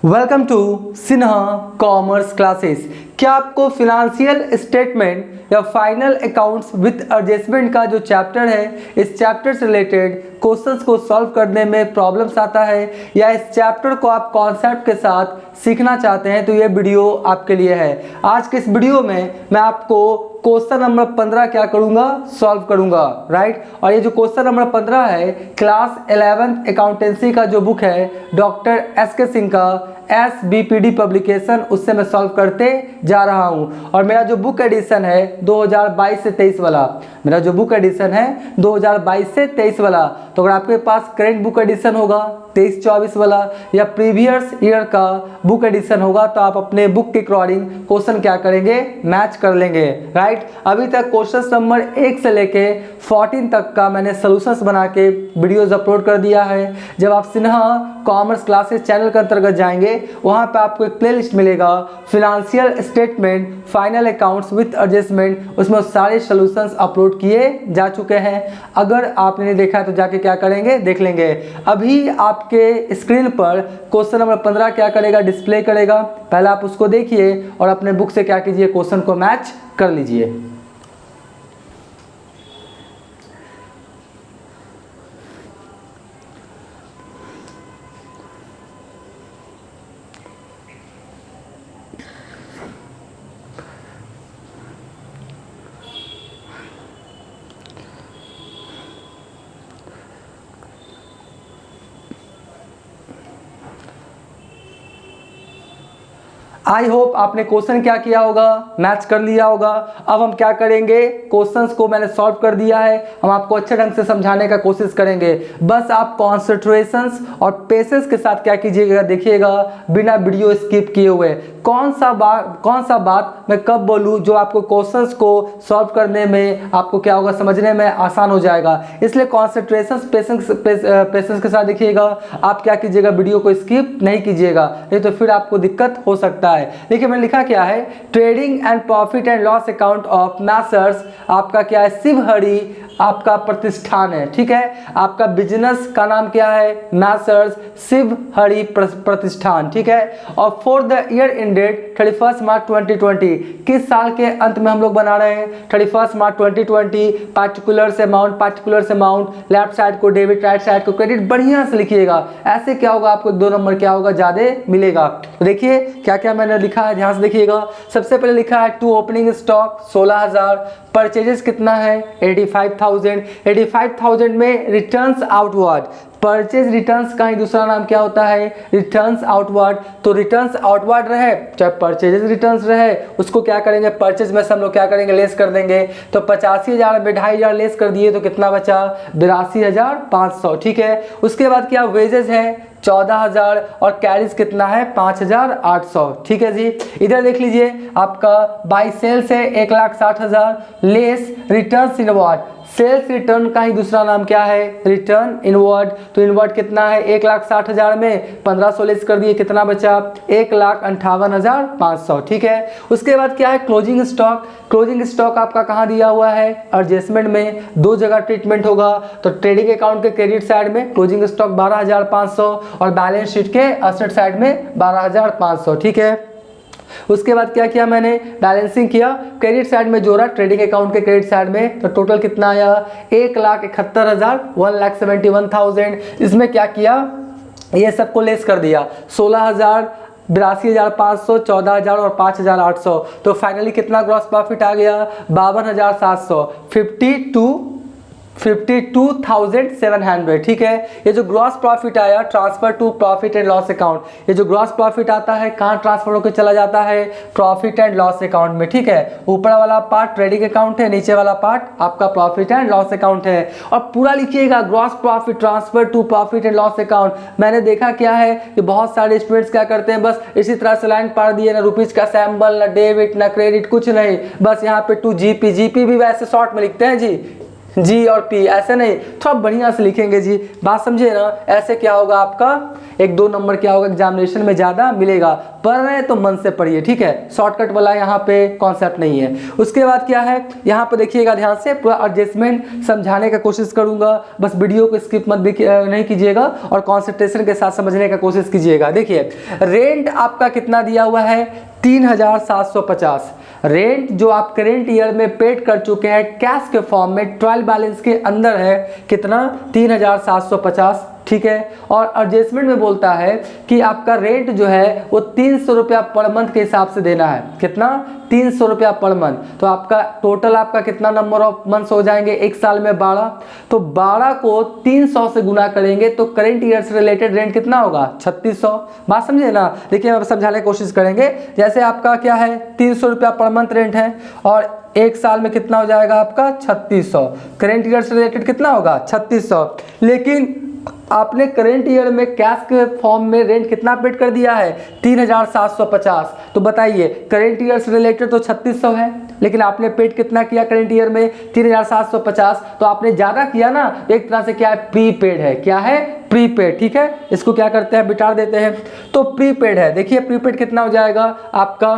Welcome to Sinha commerce classes. क्या आपको financial statement या फाइनल अकाउंट्स विथ एडजस्टमेंट का जो चैप्टर है, इस चैप्टर से रिलेटेड क्वेश्चंस को सॉल्व करने में प्रॉब्लम्स आता है, या इस चैप्टर को आप कॉन्सेप्ट के साथ सीखना चाहते हैं, तो ये वीडियो आपके लिए है। आज के इस वीडियो में मैं आपको क्वेश्चन नंबर 15 क्या करूंगा, सॉल्व करूंगा, राइट। और ये जो क्वेश्चन नंबर 15 है, क्लास 11th अकाउंटेंसी का जो बुक है डॉक्टर एस.के. सिंह का SBPD पब्लिकेशन, उससे मैं सॉल्व करते जा रहा हूं। और मेरा जो बुक एडिशन है 2022 से 23 वाला, मेरा जो बुक एडिशन है 2022 से 23 वाला, तो अगर आपके पास करेंट बुक एडिशन होगा 23-24 वाला या प्रीवियस ईयर का बुक एडिशन होगा, तो आप अपने बुक के अकॉर्डिंग क्वेश्चन क्या करेंगे, मैच कर लेंगे, राइट। अभी तक क्वेश्चन नंबर 1 से लेके 14 तक का मैंने सोल्यूशंस बना के वीडियोस अपलोड कर दिया है। जब आप सिन्हा कॉमर्स क्लासेस चैनल के अंतर्गत जाएंगे, वहां पे आपको एक प्लेलिस्ट मिलेगा, financial statement final accounts with adjustment, उसमें सारे सोल्यूशंस अपलोड किए जा चुके हैं। अगर आपने देखा है तो जाके क्या करेंगे, देख लेंगे। अभी आपके स्क्रीन पर क्वेश्चन नंबर 15 क्या करेगा, डिस्प्ले करेगा। पहले आप उसको देखिए और अपने बुक से क्या कीजिए, क्वेश्चन को मैच कर लीजिए। आई होप आपने क्वेश्चन क्या किया होगा, मैच कर लिया होगा। अब हम क्या करेंगे, क्वेश्चंस को मैंने सॉल्व कर दिया है, हम आपको अच्छे ढंग से समझाने का कोशिश करेंगे। बस आप कॉन्सेंट्रेशंस और पेशेंस के साथ क्या कीजिएगा, देखिएगा, बिना वीडियो स्किप किए हुए। कौन सा बात मैं कब बोलूँ जो आपको क्वेश्चंस को सॉल्व करने में आपको क्या होगा, समझने में आसान हो जाएगा। इसलिए कॉन्सेंट्रेशन पेशेंस के साथ देखिएगा। आप क्या कीजिएगा, वीडियो को स्किप नहीं कीजिएगा, नहीं तो फिर आपको दिक्कत हो सकता है। देखिए मैंने लिखा क्या है, trading and profit and loss account of Messrs, आपका क्या है, शिवहरि आपका प्रतिष्ठान है, ठीक है। आपका बिजनेस का नाम क्या है, मैसर्स शिवहरि प्रतिष्ठान, ठीक है। और फॉर द ईयर एंडेड 31 मार्च 2020, किस साल के अंत में हम लोग बना रहे हैं, 31 मार्च 2020। पार्टिकुलर्स अमाउंट, लेफ्ट साइड को डेबिट, राइट साइड को क्रेडिट, बढ़िया से लिखिएगा। ऐसे क्या होगा, आपको 2 नंबर क्या होगा, ज्यादा मिलेगा। तो देखिए क्या क्या मैंने लिखा है, ध्यान से देखिएगा। सबसे पहले लिखा है टू ओपनिंग स्टॉक 16,000, परचेजेस कितना है 85,000 में रिटर्न्स आउटवर्ड, परचेज रिटर्न्स का ही दूसरा नाम क्या होता है, रिटर्न्स आउटवर्ड। तो रिटर्न्स आउटवर्ड रहे चाहे परचेजेस रिटर्न्स रहे, उसको क्या करेंगे, परचेज में से हम लोग क्या करेंगे, लेस कर देंगे। तो 85,000 में 2,500 लेस कर दिए तो कितना बचा, 82,500, ठीक है। उसके बाद क्या, वेजेस है 14,000 और कैरिज कितना है 5,800, ठीक है जी। इधर देख लीजिए, आपका बाई सेल्स है 1,60,000 less returns inward, sales return का ही दूसरा नाम क्या है, रिटर्न इनवर्ड। तो इनवर्ड कितना है, 1,60,000 में 1,500 लेस कर दिए, कितना बचा 1,58,500, ठीक है। उसके बाद क्या है, क्लोजिंग स्टॉक। क्लोजिंग स्टॉक आपका कहाँ दिया हुआ है, एडजस्टमेंट में 2 जगह ट्रीटमेंट होगा। तो ट्रेडिंग अकाउंट के क्रेडिट साइड में क्लोजिंग स्टॉक 12,500 और बैलेंस शीट के असेट साइड में 12,500, ठीक है। उसके बाद क्या किया मैंने, बैलेंसिंग किया, क्रेडिट साइड में जोड़ा ट्रेडिंग अकाउंट के क्रेडिट साइड में, तो टोटल कितना आया 1,71,000, 1,71,000। इसमें क्या किया, ये सबको लेस कर दिया, 16,000, 82,500, 14,000 और 5,800। तो फाइनली कितना ग्रॉस प्रॉफिट आ गया, 52,700, 52,700, ठीक है। ये जो ग्रॉस प्रॉफिट आया, transfer to profit and loss account, ये जो ग्रॉस प्रॉफिट आता है कहाँ ट्रांसफर होकर चला जाता है, प्रॉफिट एंड लॉस अकाउंट में, ठीक है। ऊपर वाला पार्ट ट्रेडिंग अकाउंट है, नीचे वाला पार्ट आपका प्रॉफिट एंड लॉस अकाउंट है। और पूरा लिखिएगा, gross profit transfer to profit and loss account. मैंने देखा क्या है कि बहुत सारे स्टूडेंट्स क्या करते हैं, बस इसी तरह से लाइन पार दिए, ना रुपीज का सैम्बल, ना डेबिट, ना क्रेडिट, कुछ नहीं, बस यहाँ पे टू जीपी भी वैसे शॉर्ट में लिखते हैं जी, जी और पी, ऐसे नहीं, थोड़ा बढ़िया से लिखेंगे जी, बात समझे ना। ऐसे क्या होगा आपका 1-2 नंबर क्या होगा एग्जामिनेशन में ज़्यादा मिलेगा। पढ़ रहे हैं तो मन से पढ़िए, ठीक है, शॉर्टकट वाला यहाँ पे कॉन्सेप्ट नहीं है। उसके बाद क्या है, यहाँ पे देखिएगा ध्यान से, पूरा एडजस्टमेंट समझाने का कोशिश करूँगा, बस वीडियो को स्किप मत नहीं कीजिएगा और कॉन्सेंट्रेशन के साथ समझने का कोशिश कीजिएगा। देखिए रेंट आपका कितना दिया हुआ है, 3750। रेंट जो आप करेंट ईयर में पेड कर चुके हैं कैश के फॉर्म में 12 बैलेंस के अंदर है, कितना, 3750, ठीक है। और एडजस्टमेंट में बोलता है कि आपका रेंट जो है वो 300 रुपया पर मंथ के हिसाब से देना है, कितना, 300 रुपया पर मंथ। तो आपका टोटल आपका कितना नंबर ऑफ मंथ्स हो जाएंगे एक साल में, 12। तो 12 को 300 से गुना करेंगे तो करेंट ईयर से रिलेटेड रेंट कितना होगा, 3600। बात समझे ना। देखिए हम समझाने की कोशिश करेंगे। जैसे आपका क्या है, 300 रुपया पर मंथ रेंट है और एक साल में कितना हो जाएगा आपका 3600। करेंट ईयर से रिलेटेड कितना होगा 3600। लेकिन आपने करेंट ईयर में कैश के फॉर्म में रेंट कितना पेड कर दिया है, 3750। तो बताइए करेंट ईयर से रिलेटेड तो 3600 है, लेकिन आपने पेड कितना किया करेंट ईयर में, 3750। तो आपने ज़्यादा किया ना, एक तरह से क्या है, प्रीपेड है। क्या है, प्रीपेड, ठीक है। इसको क्या करते हैं, बिटार देते हैं, तो प्रीपेड है। देखिए प्रीपेड कितना हो जाएगा आपका,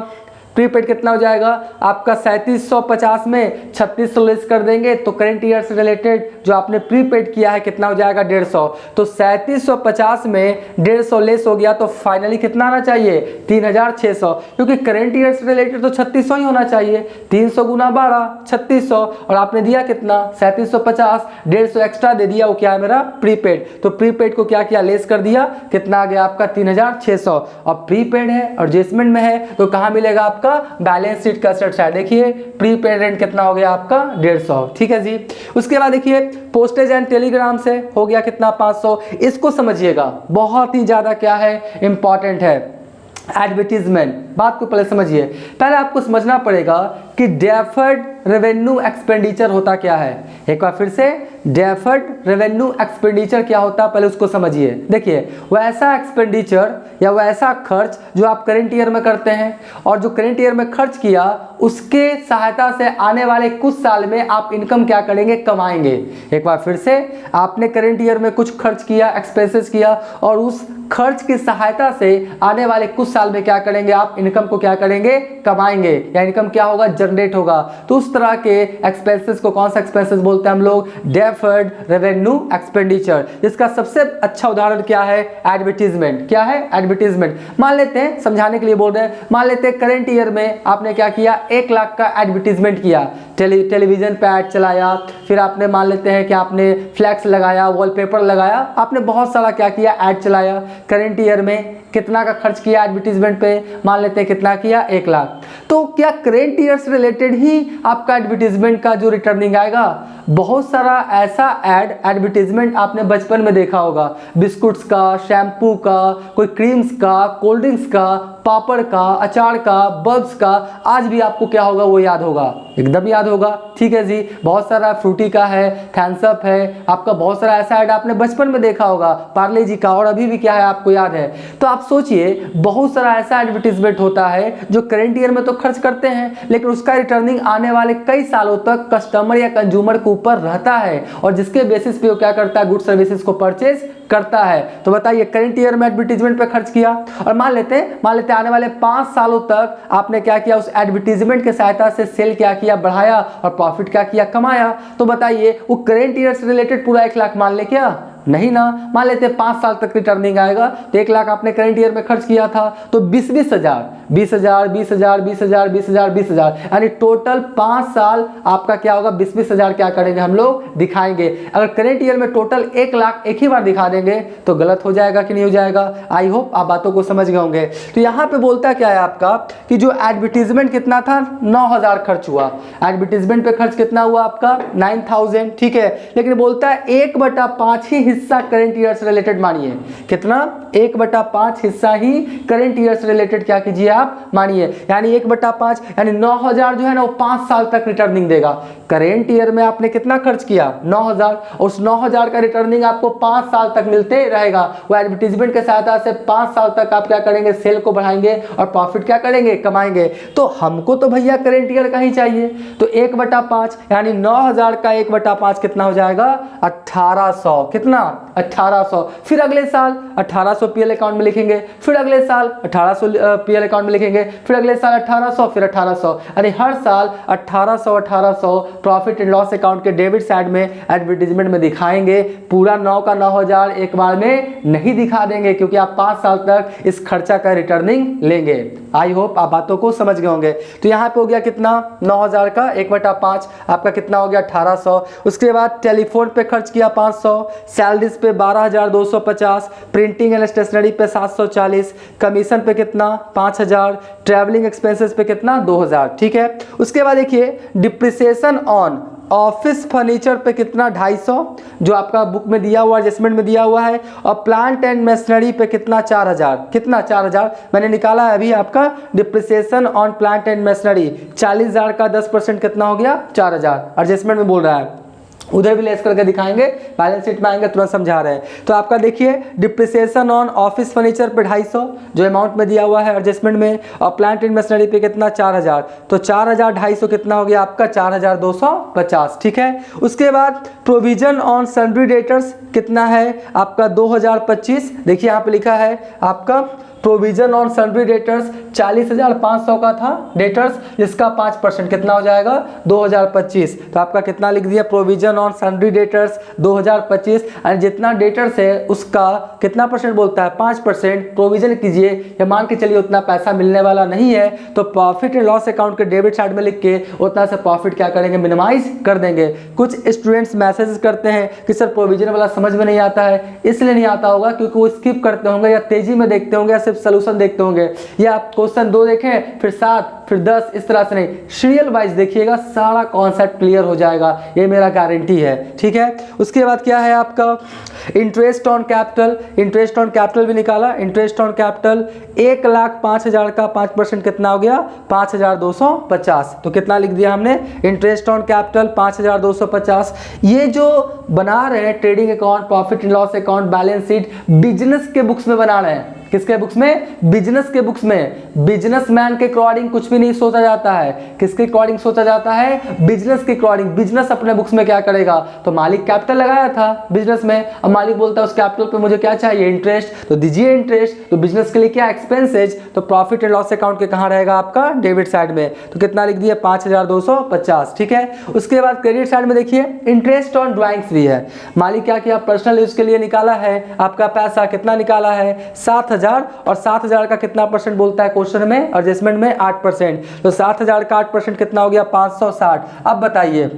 प्रीपेड कितना हो जाएगा आपका 3750 में 3600 लेस कर देंगे तो करेंट ईयर से रिलेटेड जो आपने प्रीपेड किया है कितना हो जाएगा, 150। तो 3750 में 150 लेस हो गया तो फाइनली कितना आना चाहिए, 3600, क्योंकि करेंट ईयर से रिलेटेड तो 3600 ही होना चाहिए। 300 गुना 12, 3600, और आपने दिया कितना, 3750, 150 एक्स्ट्रा दे दिया, वो क्या है मेरा प्रीपेड। तो प्रीपेड को क्या किया, लेस कर दिया, कितना आ गया आपका 3600। और प्रीपेड है, एडजस्टमेंट में है, तो कहाँ मिलेगा आपका, बैलेंस शीट का सेट है। देखिए प्रीपेड रेंट कितना हो गया आपका, 150, ठीक है जी। उसके बाद देखिए पोस्टेज एंड टेलीग्राम से हो गया कितना, 500। इसको समझिएगा, बहुत ही ज्यादा क्या है, इंपॉर्टेंट है। एडवर्टीजमेंट, बात को पहले समझिए। पहले आपको समझना पड़ेगा कि डेफर्ड रेवेन्यू एक्सपेंडिचर होता क्या है। एक बार फिर से, डेफर्ड रेवेन्यू एक्सपेंडिचर क्या होता है, पहले उसको समझिए। देखिए वैसा एक्सपेंडिचर या वैसा खर्च जो आप करेंट ईयर में करते हैं और जो करेंट ईयर में खर्च किया उसके सहायता से आने वाले कुछ साल में आप इनकम क्या करेंगे, कमाएंगे। एक बार फिर से, आपने करेंट ईयर में कुछ खर्च किया, एक्सपेंसेस किया, और उस खर्च की सहायता से आने वाले कुछ साल में क्या करेंगे, आप इनकम को क्या करेंगे, कमाएंगे, या इनकम क्या होगा, जनरेट होगा। तो उस तरह के एक्सपेंसेस को कौन सा एक्सपेंसेस बोलते हैं हम लोग, डेफर्ड रेवेन्यू एक्सपेंडिचर। इसका सबसे अच्छा उदाहरण क्या है, एडवर्टीजमेंट। क्या है, एडवर्टीजमेंट। मान लेते हैं, समझाने के लिए बोल रहे हैं, मान लेते हैं करेंट ईयर में आपने क्या किया, 1 लाख का एडवर्टीजमेंट किया, टेलीविजन पे ऐड चलाया, फिर आपने मान लेते हैं कि आपने फ्लैक्स लगाया, वॉलपेपर लगाया, आपने बहुत सारा क्या किया, ऐड चलाया। करेंट ईयर में कितना का खर्च किया एडवर्टीजमेंट पे, मान लेते हैं कितना किया, 1 लाख। तो क्या करेंट ईयर से रिलेटेड ही आपका एडवर्टीजमेंट का जो रिटर्निंग आएगा, बहुत सारा ऐसा एडवर्टीजमेंट आपने बचपन में देखा होगा, बिस्कुट्स का, शैम्पू का, कोई क्रीम्स का, कोल्ड ड्रिंक्स का, पापड़ का, अचार का, बल्ब्स का, आज भी आपको क्या होगा, वो याद होगा, एकदम याद होगा, ठीक है जी। बहुत सारा फ्रूटी का है, थैम्सअप है, आपका बहुत सारा ऐसा ऐड आपने बचपन में देखा होगा, पार्ले जी का, और अभी भी क्या है आपको याद है। तो आप सोचिए बहुत सारा ऐसा एडवर्टीजमेंट होता है जो करेंट ईयर में तो खर्च करते हैं, लेकिन उसका रिटर्निंग आने वाले कई सालों तक कस्टमर या कंज्यूमर के ऊपर रहता है, और जिसके बेसिस पे वो क्या करता है, गुड सर्विसेज को परचेज करता है। तो बताइए करेंट ईयर में एडवर्टीजमेंट पे खर्च किया, और मान लेते आने वाले 5 सालों तक आपने क्या किया, उस एडवर्टीजमेंट के सहायता से सेल क्या किया, बढ़ाया, और प्रॉफिट क्या किया, कमाया। तो बताइए वो करेंट ईयर से रिलेटेड पूरा 1 लाख मान ले क्या, नहीं ना। मान लेते 5 साल तक रिटर्निंग आएगा, तो 1 लाख आपने करेंट ईयर में खर्च किया था, तो 20-20 हजार, 20,000, 20,000, 20,000, 20,000, 20,000, यानी टोटल 5 साल आपका क्या होगा, 20-20 हजार क्या करेंगे हम लोग, दिखाएंगे। अगर करेंट ईयर में टोटल 1 लाख एक ही बार दिखा देंगे तो गलत हो जाएगा कि नहीं हो जाएगा। आई होप आप बातों को समझ गए होंगे। तो यहाँ पे बोलता क्या है आपका कि जो एडवर्टीजमेंट कितना था, 9,000 खर्च हुआ, एडवर्टीजमेंट पे खर्च कितना हुआ आपका, 9,000, ठीक है। लेकिन बोलता है 1/5 ही हिस्सा करेंट ईयर से रिलेटेड मानिए, कितना, 1/5 हिस्सा ही करेंट ईयर से रिलेटेड क्या कीजिए आप, मानिए, यानी 1/5 यानी 9,000 जो है ना वो 5 साल तक रिटर्निंग देगा। करेंट ईयर में आपने कितना खर्च किया 9000, उस 9000 का रिटर्निंग आपको 5 साल तक मिलते रहेगा। वो एडवर्टीजमेंट के सहायता से 5 साल तक आप क्या करेंगे, सेल को बढ़ाएंगे और प्रॉफिट क्या करेंगे, कमाएंगे। तो हमको तो भैया करेंट ईयर का ही चाहिए, तो 1/5 यानी 9000 का 1/5 कितना हो जाएगा 1800, कितना 1800। फिर अगले साल 1800 पीएल अकाउंट में लिखेंगे, फिर अगले साल 1800 पीएल अकाउंट में लिखेंगे, फिर अगले साल 1800, फिर 1800, यानी हर साल 1800 प्रॉफिट एंड लॉस अकाउंट के डेबिट साइड में एडवर्टीजमेंट में दिखाएंगे। पूरा 9 का 9000 एक बार में नहीं दिखा देंगे, क्योंकि आप 5 साल तक इस खर्चा का रिटर्निंग लेंगे। आई होप आप बातों को समझ गए होंगे। तो यहाँ पे हो गया कितना 9000 का 1/5 आपका कितना हो गया 1800। उसके बाद टेलीफोन पे खर्च किया 500, सैलरीज पे 12250, प्रिंटिंग एंड स्टेशनरी पे 740, कमीशन पे कितना 5000, ट्रैवलिंग एक्सपेंसेस पे कितना 2000, ठीक है। उसके बाद देखिए डिप्रिसिएशन ऑन ऑफिस फर्नीचर पे कितना 250, जो आपका बुक में दिया हुआ एडजस्टमेंट में दिया हुआ है, और प्लांट एंड मशीनरी पे कितना 4000, कितना 4000 मैंने निकाला है अभी आपका। Depreciation on plant and machinery 40000 का 10% कितना हो गया 4000, एडजस्टमेंट में बोल रहा है, उधर भी लेस करके दिखाएंगे, बैलेंस शीट में आएंगे तुरंत समझा रहे हैं। तो आपका देखिए डिप्रिसिएशन ऑन ऑफिस फर्नीचर पे 250 जो अमाउंट में दिया हुआ है एडजस्टमेंट में, और प्लांट एंड मशीनरी पे कितना 4000, तो 4000 250 कितना हो गया आपका 4250, ठीक है। उसके बाद प्रोविजन ऑन सन्ड्री डेटर्स कितना है आपका 2025, देखिए यहाँ पे लिखा है आपका प्रोविजन ऑन सन्ड्री डेटर्स 40500 का था डेटर्स, जिसका 5% कितना हो जाएगा 2025। तो आपका कितना लिख दिया प्रोविजन ऑन सन्ड्री डेटर्स 2025, और जितना डेटर्स है उसका कितना परसेंट बोलता है 5% प्रोविजन कीजिए। या मान के चलिए उतना पैसा मिलने वाला नहीं है, तो प्रॉफिट एंड लॉस अकाउंट के डेबिट साइड में लिख के उतना से प्रॉफिट क्या करेंगे, मिनिमाइज कर देंगे। कुछ स्टूडेंट्स मैसेज करते हैं कि सर प्रोविजन वाला समझ में नहीं आता है, इसलिए नहीं आता होगा क्योंकि वो स्किप करते होंगे, या तेजी में देखते होंगे, या सिर्फ सोल्यूशन देखते होंगे, या आप क्वेश्चन 2 देखें फिर 7 फिर 10, इस तरह से नहीं, सीरियल वाइज देखिएगा, सारा कॉन्सेप्ट क्लियर हो जाएगा, ये मेरा गारंटी है, ठीक है। उसके बाद क्या है आपका interest on capital, interest on capital भी निकाला। इंटरेस्ट ऑन कैपिटल 1,05,000 का 5% कितना हो गया 5250, तो कितना लिख दिया हमने इंटरेस्ट ऑन कैपिटल 5250। ये जो बना रहे हैं trading account, profit and loss account, balance sheet business के बुक्स में बना रहे हैं। किसके बुक्स में, बिजनेस के बुक्स में। बिजनेसमैन के अकॉर्डिंग कुछ भी नहीं सोचा जाता है, किसके अकॉर्डिंग सोचा जाता है, बिजनेस के अकॉर्डिंग। बिजनेस अपने बुक्स में क्या करेगा, तो मालिक कैपिटल लगाया था बिजनेस में, अब मालिक बोलता है उस कैपिटल पे मुझे क्या चाहिए इंटरेस्ट, तो दीजिए इंटरेस्ट। तो बिजनेस के लिए क्या एक्सपेंसेज, तो प्रॉफिट एंड लॉस अकाउंट के कहां रहेगा आपका डेबिट साइड में, तो कितना लिख दिया 5250, ठीक है। उसके बाद क्रेडिट साइड में देखिए इंटरेस्ट ऑन ड्राइंग्स भी है। मालिक क्या किया, पर्सनल यूज के लिए निकाला है आपका पैसा, कितना निकाला है 7000, और 7000 का कितना परसेंट बोलता है क्वेश्चन में, एडजस्टमेंट में 8%, तो 7000 का 8% कितना हो गया 560। अब बताइए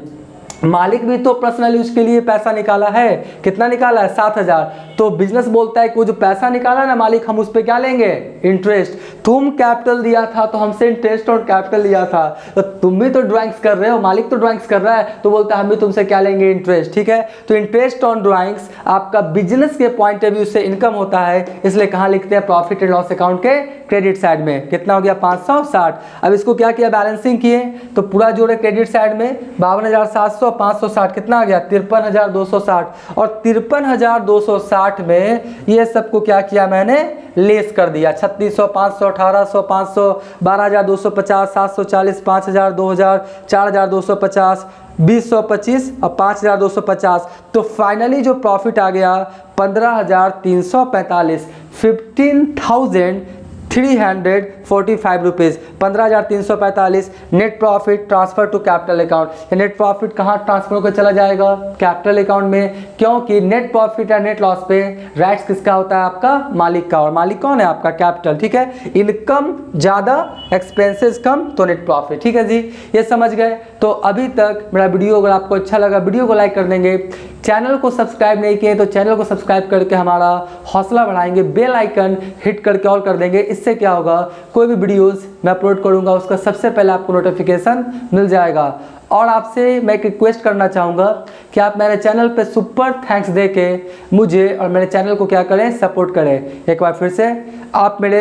मालिक भी तो पर्सनल यूज के लिए पैसा निकाला है, कितना निकाला है 7000, तो बिजनेस बोलता है कि वो जो पैसा निकाला ना मालिक, हम उस पर क्या लेंगे इंटरेस्ट। तुम कैपिटल दिया था तो हमसे इंटरेस्ट ऑन कैपिटल लिया था, तो तुम भी तो ड्राइंग्स कर रहे हो, मालिक तो ड्राइंग्स कर रहा है, तो बोलता है हम भी तुमसे क्या लेंगे इंटरेस्ट, ठीक है। तो इंटरेस्ट ऑन ड्राइंग्स आपका बिजनेस के पॉइंट ऑफ व्यू से इनकम होता है, इसलिए कहाँ लिखते हैं प्रॉफिट एंड लॉस अकाउंट के क्रेडिट साइड में, कितना हो गया 560। अब इसको क्या किया, बैलेंसिंग किए, तो पूरा जोड़े क्रेडिट साइड में 52,700, 560 कितना आ गया 53,260, और 53,260 में ये सबको क्या किया मैंने लेस कर दिया, 3600, 500, 1800, 500, 12,250, 740, 5,000, 2,000, 4,250, 2025 और 5,250। तो फाइनली जो प्रॉफिट आ गया 15,345, 15,345 rupees, 15,345 net profit transfer to capital account. Net profit कहाँ ट्रांसफर होकर चला जाएगा, कैपिटल अकाउंट में, क्योंकि नेट प्रॉफिट या नेट लॉस पे राइट्स किसका होता है आपका मालिक का, और मालिक कौन है आपका कैपिटल, ठीक है। इनकम ज़्यादा एक्सपेंसेस कम तो नेट प्रॉफिट, ठीक है जी, ये समझ गए। तो अभी तक मेरा वीडियो अगर आपको अच्छा लगा वीडियो को लाइक कर देंगे, चैनल को सब्सक्राइब नहीं किए तो चैनल को सब्सक्राइब करके हमारा हौसला बढ़ाएंगे, बेल आइकन हिट करके ऑल कर देंगे। इससे क्या होगा, कोई भी वीडियोस मैं अपलोड करूंगा उसका सबसे पहले आपको नोटिफिकेशन मिल जाएगा। और आपसे मैं एक रिक्वेस्ट करना चाहूँगा कि आप मेरे चैनल पे सुपर थैंक्स दे के मुझे और मेरे चैनल को क्या करें, सपोर्ट करें। एक बार फिर से आप मेरे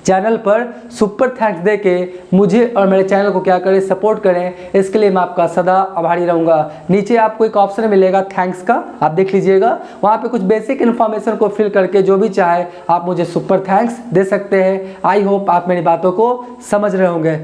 चैनल पर सुपर थैंक्स दे के मुझे और मेरे चैनल को क्या करें, सपोर्ट करें। इसके लिए मैं आपका सदा आभारी रहूँगा। नीचे आपको एक ऑप्शन मिलेगा थैंक्स का, आप देख लीजिएगा। वहाँ पे कुछ बेसिक इन्फॉर्मेशन को फिल करके जो भी चाहे आप मुझे सुपर थैंक्स दे सकते हैं। आई होप आप मेरी बातों को समझ रहे होंगे।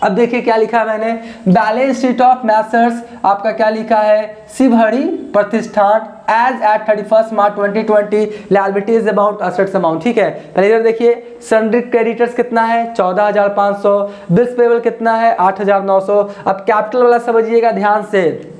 अब देखिए क्या लिखा है मैंने, बैलेंस शीट ऑफ मैसर्स, आपका क्या लिखा है, शिवहरि प्रतिष्ठान एज एट 31 मार्च 2020, लायबिलिटीज अमाउंट, असेट्स अमाउंट। ठीक है, पहले इधर देखिए सन्ड्री क्रेडिटर्स कितना है 14,500, बिल्स पेबल कितना है 8,900। अब कैपिटल वाला समझिएगा ध्यान से,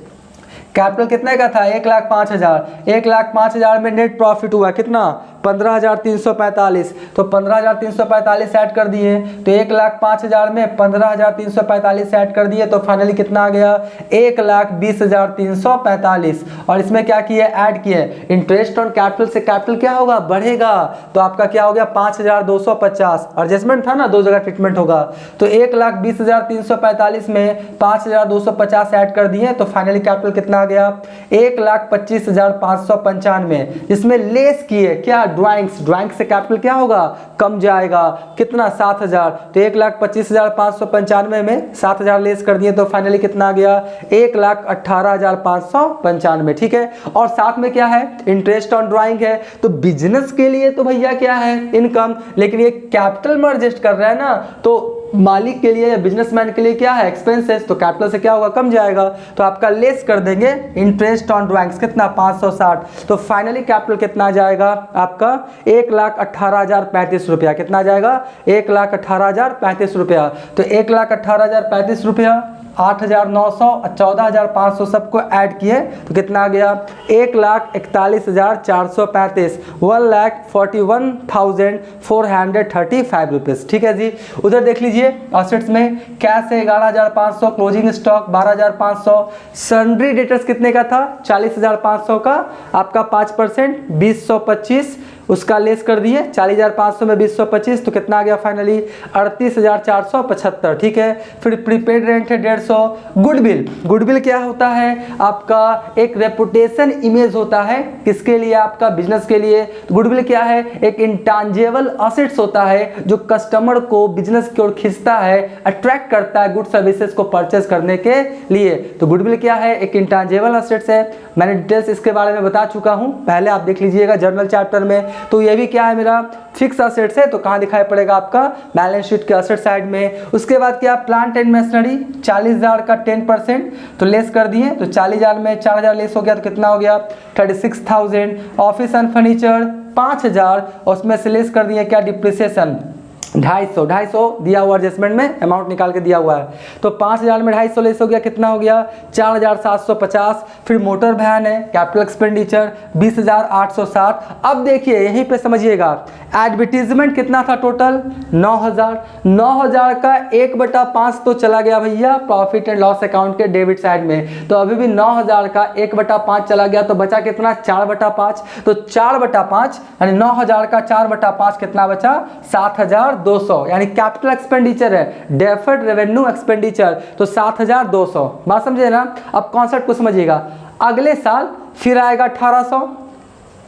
कैपिटल कितने का था 1,05,000, 1,05,000 में नेट प्रॉफिट हुआ कितना 15,345, तो 15,345 ऐड कर दिए, तो 1,05,000 में 15,345 ऐड कर दिए, तो फाइनली कितना आ गया 1,20,345। और इसमें क्या किए, ऐड किए, इंटरेस्ट ऑन कैपिटल से कैपिटल क्या होगा, बढ़ेगा, तो आपका क्या हो गया 5,250। एडजस्टमेंट था ना, दो जगह ट्रीटमेंट होगा, तो 1,20,345 में 5,250 ऐड कर दिए, तो फाइनली कैपिटल कितना आ गया 1,25,595, जिसमें लेस किए क्या ड्राइंग्स से कैपिटल क्या होगा, कम जाएगा, कितना 7,000, तो 1,25,595 में 7,000 लेस कर दिए, तो फाइनली कितना आ गया 1,18,595। ठीक है, और साथ में क्या है, इंटरेस्ट ऑन ड्राइंग है, तो बिजनेस के लिए तो भैया क्या है इनकम, लेकिन ये कैपिटल में एडजस्ट कर रहा है ना, तो मालिक के लिए या बिजनेसमैन के लिए क्या है एक्सपेंसेस, तो कैपिटल से क्या होगा, कम जाएगा, तो आपका लेस कर देंगे इंटरेस्ट ऑन ड्राइंग्स कितना 560, तो फाइनली कैपिटल कितना आ जाएगा आपका 1,18,035 रुपया, कितना आ जाएगा 1,18,035 रुपया, तो 1,18,035 रुपया 8,900 और 14,500 सबको ऐड किए, तो कितना आ गया 1,41,435, 1,41,435 रुपीज़। ठीक है जी, उधर देख लीजिए एसेट्स में कैश है 11,500, क्लोजिंग स्टॉक 12,500, सन्ड्री डेटर्स कितने का था 40,500 का, आपका 5% 2,125 उसका लेस कर दिए, 40,500 में 2,125, तो कितना आ गया फाइनली 38,475। ठीक है, फिर प्रीपेड रेंट है 150। गुडविल क्या होता है, आपका एक रेपुटेशन इमेज होता है, किसके लिए, आपका बिजनेस के लिए। गुडविल क्या है, एक इंटांजिबल असेट्स होता है जो कस्टमर को बिजनेस की ओर खींचता है, अट्रैक्ट करता है गुड सर्विसेज को परचेस करने के लिए। तो गुडविल क्या है, एक इंटांजिबल असेट्स है, मैंने डिटेल्स इसके बारे में बता चुका हूं, पहले आप देख लीजिएगा जर्नल चैप्टर में। तो ये भी क्या है मेरा फिक्स असेट्स है, तो कहाँ दिखाई पड़ेगा आपका बैलेंस शीट के असेट साइड में। उसके बाद क्या, प्लांट एंड मशीनरी 40,000 का 10%, तो लेस कर दिए, तो 40,000 में 4,000 लेस हो गया, तो कितना हो गया 36,000। ऑफिस एंड फर्नीचर 5,000 और उसमें से लेस कर दिए क्या, डिप्रिसिएशन 250 दिया हुआ एडजस्टमेंट में अमाउंट निकाल के दिया हुआ है, तो 5,000 में 250 लेस हो गया, कितना हो गया 4,750। फिर मोटर वैन है, कैपिटल एक्सपेंडिचर 20,860। अब देखिए यहीं पे समझिएगा, एडवर्टीजमेंट कितना था टोटल 9,000 का 1/5 तो चला गया भैया प्रॉफिट एंड लॉस अकाउंट के डेबिट साइड में, तो अभी भी 9,000 का 1/5 चला गया, तो बचा कितना 4/5, तो 4/5 यानी 9,000 का 4/5 कितना बचा 7,200, यानी कैपिटल एक्सपेंडिचर है, डेफर्ड रेवेन्यू एक्सपेंडिचर, तो 7,200। बात समझे ना। अब कॉन्सेप्ट को समझिएगा, अगले साल फिर आएगा 1,800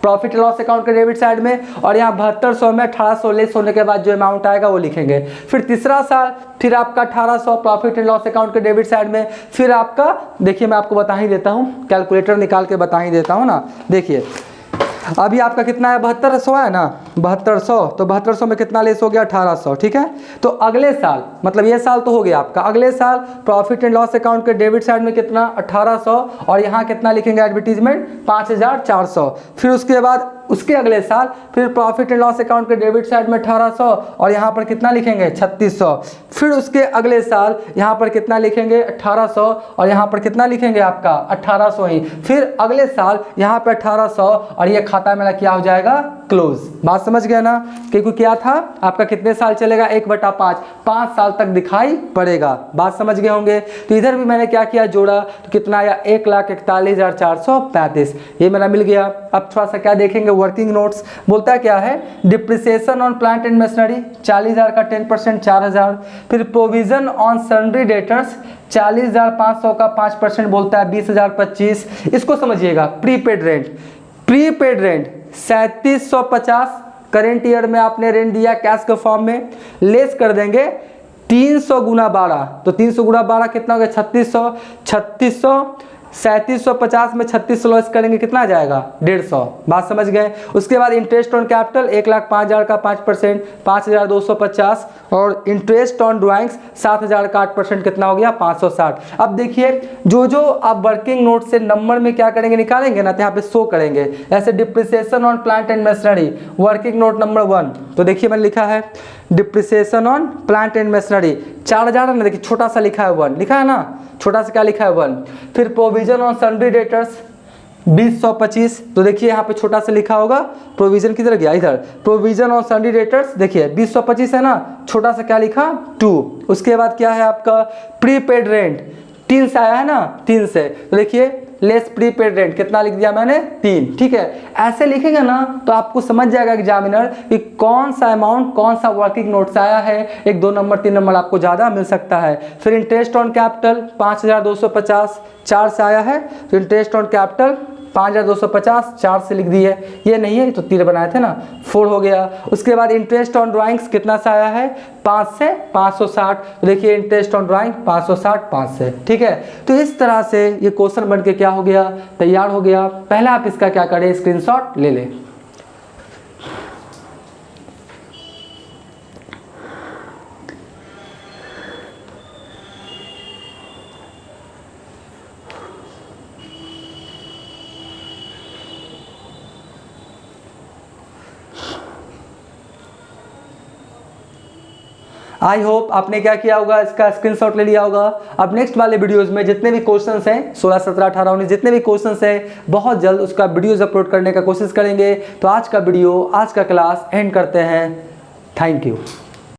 प्रॉफिट लॉस अकाउंट के डेबिट साइड में, और यहाँ 7200 में 1,800 लेस होने के बाद जो अमाउंट आएगा वो लिखेंगे। फिर तीसरा साल फिर आपका 1,800 प्रॉफिट एंड लॉस अकाउंट के डेबिट साइड में, फिर आपका देखिए मैं आपको बता ही देता हूँ, कैलकुलेटर निकाल के बता ही देता हूँ ना। देखिए अभी आपका कितना है 7200 है ना, 7200, तो 7200 में कितना लेस हो गया 1,800। ठीक है, तो अगले साल मतलब ये साल तो हो गया आपका, अगले साल प्रॉफिट एंड लॉस अकाउंट के डेबिट साइड में कितना 1,800, और यहाँ कितना लिखेंगे एडवर्टीजमेंट 5,400। फिर उसके बाद उसके अगले साल फिर प्रॉफिट एंड लॉस अकाउंट के डेबिट साइड में 1,800, और यहाँ पर कितना लिखेंगे 3,600। फिर उसके अगले साल यहाँ पर कितना लिखेंगे 1,800, और यहाँ पर कितना लिखेंगे आपका 1,800 ही। फिर अगले साल यहाँ पर 1,800, और ये खाता मेरा क्या हो जाएगा क्लोज। बात समझ गए ना, क्योंकि क्या था आपका कितने साल चलेगा 1/5, 5 साल तक दिखाई पड़ेगा। बात समझ गए होंगे। तो इधर भी मैंने क्या किया जोड़ा, तो कितना आया 1,41,435, ये मेरा मिल गया। अब थोड़ा सा क्या देखेंगे वर्किंग नोट्स, बोलता क्या है depreciation on plant and machinery 40,000 का 10% 4,000। फिर प्रोविजन ऑन सन्ड्री डेटर्स 40,500 का 5% बोलता है 20,025। इसको समझिएगा प्रीपेड रेंट 3750 करेंट ईयर में आपने रेंट दिया कैश के फॉर्म में, लेस कर देंगे 300 गुना 12, तो 300 गुना 12 कितना हो गया 3600, 3750 में 3600 लॉस करेंगे कितना आ जाएगा 150, बात समझ गए। उसके बाद इंटरेस्ट ऑन कैपिटल 1,05,000 का 5%, 5,250, और इंटरेस्ट ऑन ड्राइंग्स 7,000 का 8% कितना हो गया 560। अब देखिए जो जो आप वर्किंग नोट से नंबर में क्या करेंगे निकालेंगे ना, तो यहाँ पे शो करेंगे ऐसे। Depreciation on plant and machinery working note number 1, तो देखिए मैंने लिखा है depreciation on plant and machinery 4,000 है ना, देखिए छोटा सा लिखा है 1, लिखा है ना, छोटा सा क्या लिखा है 1। फिर प्रोविजन ऑन सन्ड्री डेटर्स 2025, तो देखिए यहाँ पे छोटा सा लिखा होगा, प्रोविजन किधर गया इधर, प्रोविजन ऑन सन्ड्री डेटर्स देखिए 2025 है ना, छोटा सा क्या लिखा 2। उसके बाद क्या है आपका प्रीपेड रेंट 3 से आया है ना, 3 से, तो देखिए लेस प्रीपेड रेंट कितना लिख दिया मैंने 3, ठीक है। ऐसे लिखेंगे ना तो आपको समझ जाएगा एग्जामिनर कि कौन सा अमाउंट कौन सा वर्किंग नोट से आया है, 1 2 नंबर 3 नंबर आपको ज़्यादा मिल सकता है। फिर इंटरेस्ट ऑन कैपिटल 5,250 4 से आया है, तो इंटरेस्ट ऑन कैपिटल 5,250 4 से लिख दी है, ये नहीं है तो तीर बनाए थे ना 4 हो गया। उसके बाद इंटरेस्ट ऑन ड्राइंग्स कितना सा आया है 5 से 560, तो देखिए इंटरेस्ट ऑन ड्राइंग 560 5 से, ठीक है। तो इस तरह से ये क्वेश्चन बन के क्या हो गया तैयार हो गया। पहले आप इसका क्या करें स्क्रीनशॉट ले लें। आई होप आपने क्या किया होगा, इसका स्क्रीनशॉट ले लिया होगा। अब नेक्स्ट वाले वीडियोस में जितने भी क्वेश्चंस हैं 16 17 18 19 जितने भी क्वेश्चंस हैं बहुत जल्द उसका वीडियोस अपलोड करने का कोशिश करेंगे। तो आज का वीडियो आज का क्लास एंड करते हैं। Thank you.